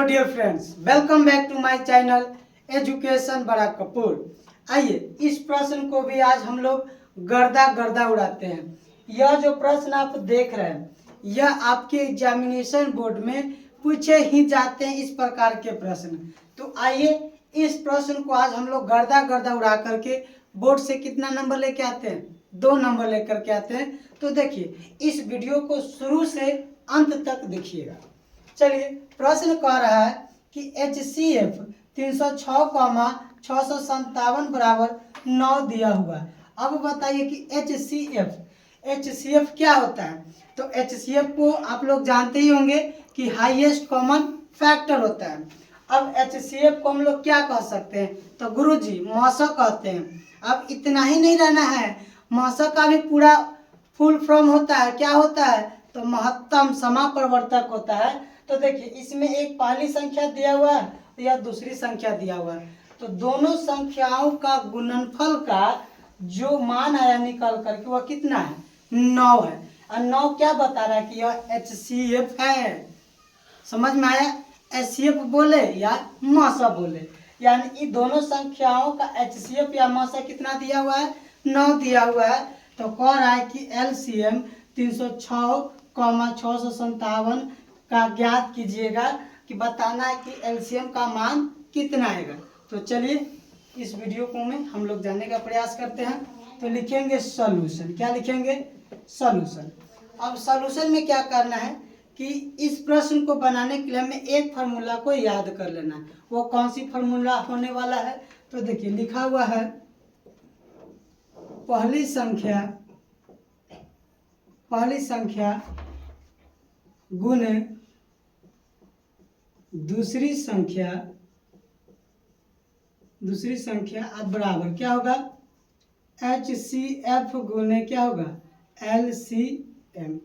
Dear friends, welcome back to my channel education बड़ा कपूर। आइए इस प्रश्न को भी आज हम लोग गर्दा गर्दा उड़ाते हैं। यह जो प्रश्न आप देख रहे हैं यह आपके एग्जामिनेशन बोर्ड में पूछे ही जाते हैं इस प्रकार के प्रश्न। तो आइए इस प्रश्न को आज हम लोग गर्दा गर्दा उड़ा करके बोर्ड से कितना नंबर लेके आते हैं, 2 नंबर लेकर के आते हैं। तो देखिए इस वीडियो को शुरू से अंत तक देखिएगा। चलिए प्रश्न कह रहा है कि HCF 306,657 बराबर 9 दिया हुआ। अब बताइए कि HCF क्या होता है। तो HCF को आप लोग जानते ही होंगे कि हाईएस्ट कॉमन फैक्टर होता है। अब HCF को हम लोग क्या कह सकते हैं, तो गुरुजी मौसा कहते हैं। अब इतना ही नहीं रहना है, मौसा का भी पूरा फुल फॉर्म होता है। क्या होता है, तो महत्तम समापरिवर्तक होता है। तो देखिए इसमें एक पहली संख्या दिया हुआ है या दूसरी संख्या दिया हुआ है, तो दोनों संख्याओं का गुणनफल का जो मान आया निकल करके वह कितना है, 9 है। और 9 क्या बता रहा है कि यह HCF है। समझ में आया, HCF बोले या मौसा बोले, यानी इन दोनों संख्याओं का HCF या मौसा कितना दिया हुआ है, 9 दिया हुआ है। तो कह रहा है कि LCM 306,657 का ज्ञात कीजिएगा, कि बताना है कि LCM का मान कितना आएगा। तो चलिए इस वीडियो को में हम लोग जानने का प्रयास करते हैं। तो लिखेंगे सॉल्यूशन। क्या लिखेंगे, सॉल्यूशन। अब सॉल्यूशन में क्या करना है कि इस प्रश्न को बनाने के लिए हमें एक फार्मूला को याद कर लेना है। वो कौन सी फार्मूला होने वाला है, तो देखिए लिखा हुआ है पहली संख्या गुने दूसरी संख्या अब बराबर क्या होगा, HCF गुने क्या होगा, LCM।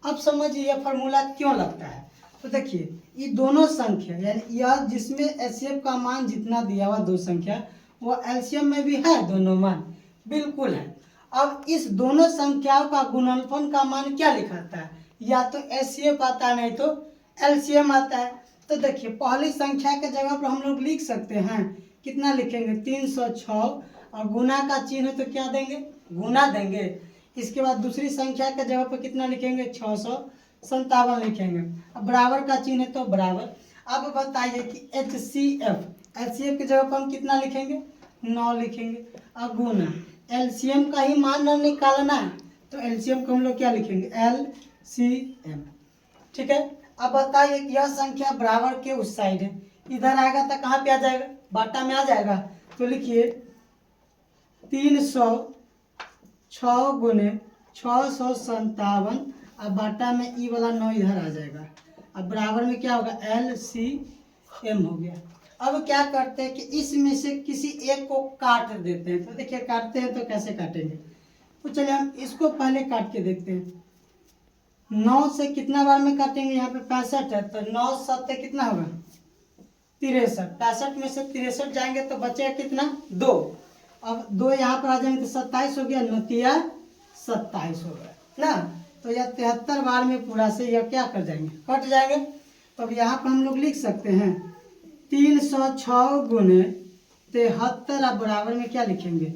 अब समझिए यह फार्मूला क्यों लगता है। तो देखिए ये दोनों संख्या यानी यह जिसमें HCF का मान जितना दिया हुआ 2 संख्या, वो LCM में भी है, दोनों मान बिल्कुल है। अब इस दोनों संख्याओं का गुणनफल का मान क्या लिखाता है, या तो HCF आता है नहीं तो LCM आता है। तो देखिए पहली संख्या के जगह पर हम लोग लिख सकते हैं, कितना लिखेंगे 306, और गुना का चिन्ह तो क्या देंगे, गुना देंगे। इसके बाद दूसरी संख्या के जगह पर कितना लिखेंगे, 657 लिखेंगे। अब बराबर का चिन्ह है तो बराबर। अब बताइए कि HCF की जगह पर हम कितना लिखेंगे, 9 लिखेंगे। अब गुना LCM का ही मान निकालना है, तो LCM को हम लोग क्या लिखेंगे, LCM। ठीक है। अब बताइए यह संख्या बराबर के उस साइड है, इधर आएगा तो कहाँ पे आ जाएगा, बाटा में आ जाएगा। तो लिखिए 306 गुने 657, अब बाटा में ई वाला 9 इधर आ जाएगा। अब बराबर में क्या होगा, LCM हो गया। अब क्या करते हैं कि इसमें से किसी एक को काट देते हैं। तो देखिए काटते हैं तो कैसे काटेंगे, तो चलिए हम इसको पहले काट के देखते हैं। 9 से कितना बार में काटेंगे, यहाँ पे 65 है, तो 9 7 कितना होगा, 63। 65 में से 63 जाएंगे तो बचेगा कितना, 2। अब 2 यहाँ पर आ जाएंगे तो 27 हो गया, 9 27 हो गया ना। तो यह 73 बार में पूरा से यह क्या कर जाएंगे, कट जाएंगे। तो अब यहाँ पर हम लोग लिख सकते हैं 306 गुने 73, अब बराबर में क्या लिखेंगे,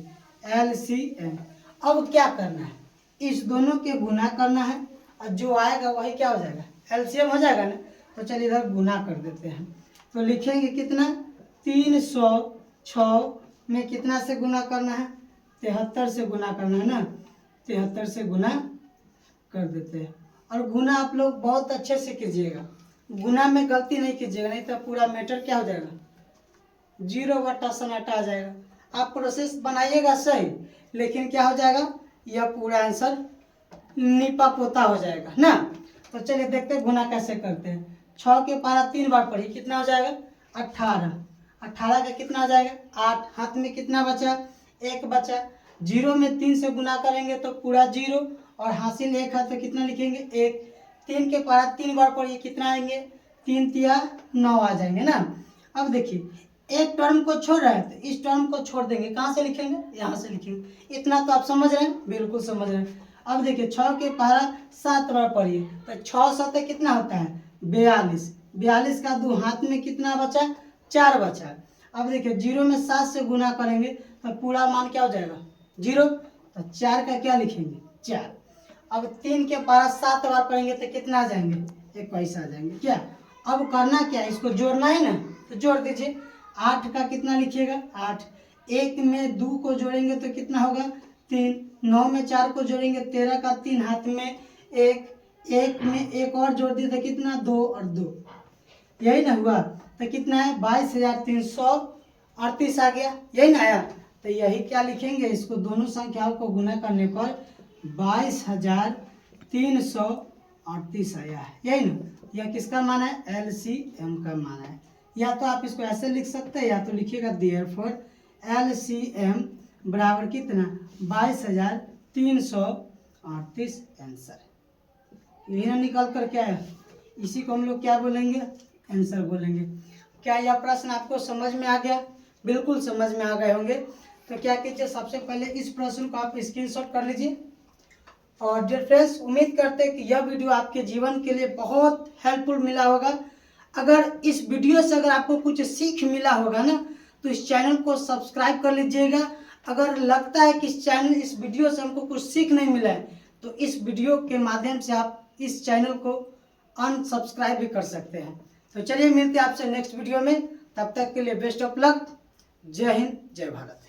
LCM। अब क्या करना है, इस दोनों के गुना करना है, और जो आएगा वही क्या हो जाएगा, LCM हो जाएगा ना। तो चलिए इधर गुना कर देते हैं। तो लिखेंगे कितना, 306 में कितना से गुना करना है, 73 से गुना करना है ना, 73 से गुना कर देते हैं। और गुना आप लोग बहुत अच्छे से कीजिएगा, गुना में गलती नहीं कीजिएगा, नहीं तो पूरा मैटर क्या हो जाएगा, 0 बटा सन्नाटा आ जाएगा। आप प्रोसेस बनाइएगा सही, लेकिन क्या हो जाएगा, यह पूरा आंसर निपा पोता हो जाएगा ना। तो चलिए देखते हैं गुना कैसे करते हैं। 6 के पारा 3 बार पढ़ी, कितना हो जाएगा, 18। 18 का कितना हो जाएगा, 8। हाथ में कितना बचा, 1 बचा। 0 में 3 से गुना करेंगे तो पूरा 0, और हासिल 1 है तो कितना लिखेंगे, 1। 3 के पारा 3 बार पढ़िए, कितना आएंगे, 3 तिया 9 आ जाएंगे ना। अब देखिए एक टर्म को छोड़ रहे हैं तो इस टर्म को छोड़ देंगे, कहाँ से लिखेंगे, यहाँ से लिखेंगे। इतना तो आप समझ रहे हैं, बिल्कुल समझ रहे हैं। अब देखिए 6 के पारा 7 बार पढ़िए, तो 6 7 कितना होता है, 42। 42 का 2 हाथ में कितना बचा, 4 बचा। अब देखिए 0 में 7 से गुना करेंगे तो पूरा मान क्या हो जाएगा 0, तो 4 का क्या लिखेंगे 4। अब 3 के पारा 7 बार पढ़ेंगे तो कितना आ जाएंगे 21 आ जाएंगे। क्या अब करना क्या है, इसको जोड़ना है ना, तो जोड़ दीजिए। 8 का कितना लिखिएगा 8, 1 में 2 को जोड़ेंगे तो कितना होगा 3, 9 में 4 को जोड़ेंगे 13 का 3 हाथ में 1, 1 में 1 और जोड़ दिए तो कितना 2 और 2, यही ना हुआ। तो कितना है 22,338 आ गया, यही ना आया। तो यही क्या लिखेंगे, इसको दोनों संख्याओं को गुना करने पर 22,338 आया है, यही ना। यह किसका मान है, LCM का मान है। या तो आप इसको ऐसे लिख सकते हैं, या तो लिखिएगा देयरफॉर LCM बराबर कितना 22,338 आंसर। यही ना निकल कर क्या है, इसी को हम लोग क्या बोलेंगे आंसर बोलेंगे। क्या यह प्रश्न आपको समझ में आ गया, बिल्कुल समझ में आ गए होंगे। तो क्या कीजिए, सबसे पहले इस प्रश्न को आप स्क्रीनशॉट कर लीजिए। और डियर फ्रेंड्स, उम्मीद करते हैं कि यह वीडियो आपके जीवन के लिए बहुत हेल्पफुल मिला होगा। अगर इस वीडियो से अगर आपको कुछ सीख मिला होगा ना, तो इस चैनल को सब्सक्राइब कर लीजिएगा। अगर लगता है कि इस वीडियो से हमको कुछ सीख नहीं मिला है, तो इस वीडियो के माध्यम से आप इस चैनल को अनसब्सक्राइब भी कर सकते हैं। तो चलिए मिलते हैं आपसे नेक्स्ट वीडियो में, तब तक के लिए बेस्ट ऑफ लक। जय हिंद, जय भारत।